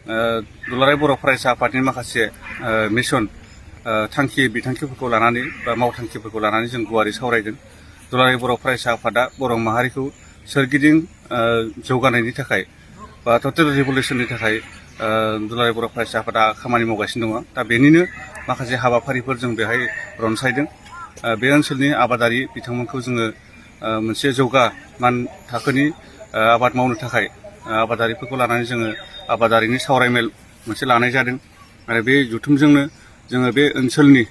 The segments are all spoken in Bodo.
दुलाराय बर' फरायसा आफादनि माखासे मिशन थांखि बिथांखिफोरखौ लानानै बा मावथांखिफोरखौ लानानै जों गुवारै सावरायगोन। दुलाराय बर' फरायसा आफादा बर' माहारिखौ सोरगिदिं जौगानायनि थाखाय बा टटेल रिभलिउसननि थाखाय दुलाराय बर' फरायसा आफादा खामानि मावगासिनो दङ। दा बेनिनो माखासे हाबाफारिफोर जों बेहाय रनसायदों। बे ओनसोलनि आबादारि बिथांमोनखौ जोङो मोनसे जौगामान थाखोनि आबाद मावनो थाखाय आबादारिफोरखौ लानानै जोङो आबादारिनि सावरायमेल मोनसे लानाय जादों। आरो बे जथुमजोंनो जोङो बे ओनसोलनि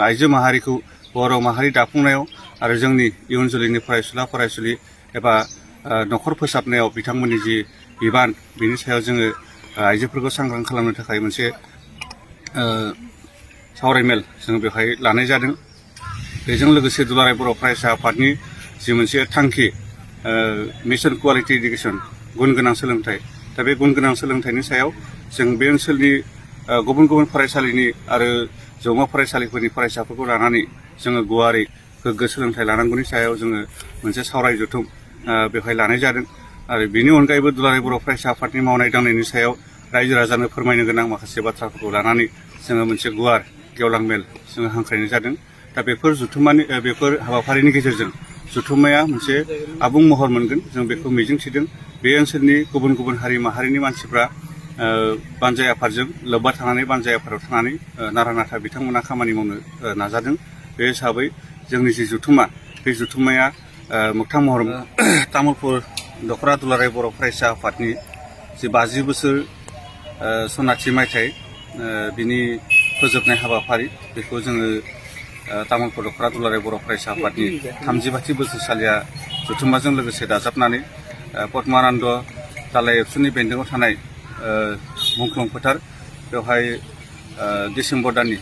आइजो माहारिखौ बर' माहारि दाफुंनायाव आरो जोंनि इयुन जोलैनि फरायसुला फरायसुलि एबा न'खर फोसाबनायाव बिथांमोननि जि बिबान बिनि सायाव जोङो आइजोफोरखौ सांग्रां खालामनो थाखाय मोनसे सावरायमेल जों बेवहाय लानाय जादों। बेजों लोगोसे दुलाराय बर' फरायसा आफादनि जि मोनसे थांखि मिशन कुवालिटि इडुकेसन गुन गोनां सोलोंथाइ, दा बे गुन गोनां सोलोंथाइनि सायाव जों बे ओनसोलनि गुबुन गुबुन फरायसालिनि आरो जौमा फरायसालिफोरनि फरायसाफोरखौ लानानै जोङो गुवारै गोग्गो सोलोंथाइ लानांगौनि सायाव जोङो मोनसे सावराय जथुम बेवहाय लानाय जादों। आरो बेनि अनगायैबो दुलाराय बर' फरायसा आफादनि मावनाय दांनायनि सायाव रायजो राजानो फोरमायनो गोनां माखासे बाथ्राफोरखौ लानानै जोङो मोनसे गुवार गेवलां मेल जोङो हांख्रायनाय जादों। दा बेफोर हाबाफारिनि गेजेरजों जथुम्माया मोनसे आबुं महर मोनगोन, जों बेखौ मिजिंथिदों। बे ओनसोलनि गुबुन गुबुन हारि माहारिनि मानसिफ्रा बानजाय आफादजों लोब्बा थानानै बानजाय आफादाव थानानै नारा नाथा बिथांमोना खामानि मावनो नाजादों। बे हिसाबै जोंनि जि जथुम्मा, बे जथुम्माया मोगथां महर तामुलपुर दख'रा दुलाराय बर' फरायसा आफादनि जि 50 बोसोर सनाथि मायथाइ बिनि फोजोबनाय हाबाफारि, बेखौ जोङो तामुलपुर दख'रा दुलाराय बर' फरायसा आफादनि 35थि बोसोरसालिया जथुम्माजों लोगोसे दाजाबनानै पद्मानन्द दालाय एबसुनि बेन्दोङाव थानाय मुंख्लं फोथार, बेवहाय डिसेम्बर दाननि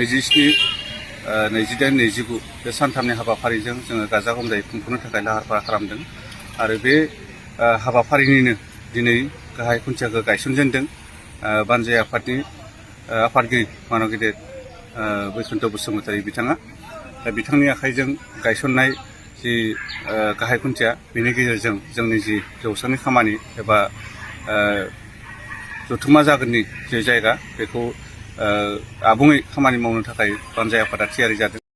27, 28, 29 बे सानथामनि हाबाफारिजों जोङो गाजा गोमजायै खुंफुंनो थाखाय लाहार फाहार खालामदों। आरो बे हाबाफारिनिनो दिनै गाहाय खुन्थियाखौ गायसनजेनदों बानजाय आफादनि आफादगिरि मानव गेदेर बैकुन्थ बसुमतारी बिथाङा। दा बिथांनि आखाइजों गायसननाय जि गाहाय खुन्थिया, बेनि गेजेरजों जोंनि जि जौसांनि खामानि एबा जथुम्मा जागोननि जे जायगा, बेखौ आबुङै खामानि मावनो थाखाय बानजाय आफादा थियारि जादों।